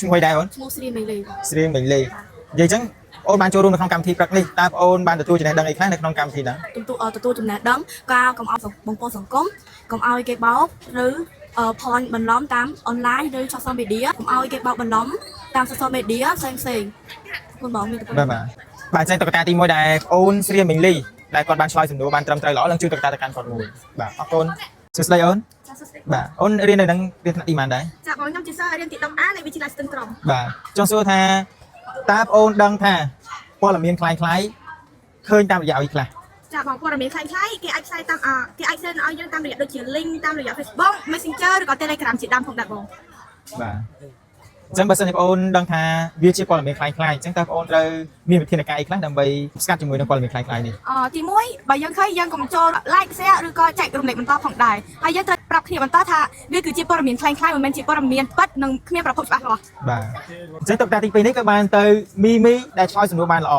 ช่วยได้អូន ឈ្មោះស្រីមីលី ស្រៀងមិញលេនិយាយចឹងអូនបានចូលរួមនៅក្នុងកម្មវិធីព្រឹកនេះតើអូនបានទទួលចំណេះដឹងអីខ្លះនៅក្នុងកម្មវិធីហ្នឹង ទទួលចំណេះដឹងការកុំឲ្យបងប្អូនសង្គមកុំឲ្យគេបោកឬផនបន្លំតាមអនឡាញឬ social media កុំឲ្យគេបោកបន្លំតាម social media ផ្សេងបងបងមាន បាទបាទចឹងតុក្កតាទី1ដែលអូនស្រៀងមិញលីដែលគាត់បានឆ្លើយសំណួរបានត្រឹមត្រូវល្អឡើងជួយតុក្កតាទៅកាន់គាត់មួយបាទអរគុណសួស្តីអូនបាទអូនរៀននៅនឹងរៀនថ្នាក់ទីប៉ុន្មានដែរ ចាបងខ្ញុំជាសិស្សរៀនទី10A នៃវិទ្យាល័យស្ទឹងត្រង់ បាទចង់សួរថាតើអូនដឹងថាព័ត៌មានคล้ายឃើញតាមរយៈអីខ្លះ ចាបងព័ត៌មានខ្លីៗគេអាចផ្សាយតាមគេអាច send ឲ្យយើងតាមរយៈដូចជា link តាមរយៈ Facebook Messenger ឬក៏ Telegram ជាដើមផងដែរបង បាទអញ្ចឹងបើសិនជាបងអូនដឹងថាវាជាព័ត៌មានคล้ายអញ្ចឹងតើបងអូនត្រូវមានវិធានការអីខ្លះដើម្បីស្កាត់ជាមួយនឹងព័ត៌មានคล้ายនេះ ទី1បើយើងឃើញយើងកុំចូល like share ឬក៏ចែករំលែកបន្តផងដែរហើយយើងត្រូវប្រាប់គ្នាបន្តថាវាគឺជាព័ត៌មានคล้ายមិនមែនជាព័ត៌មានពិតនិងគ្មានប្រភពច្បាស់លាស់ បាទអញ្ចឹងតុក្កតាទី2នេះក៏បានទៅមីដែលឆ្លើយសំណួរបានល្អ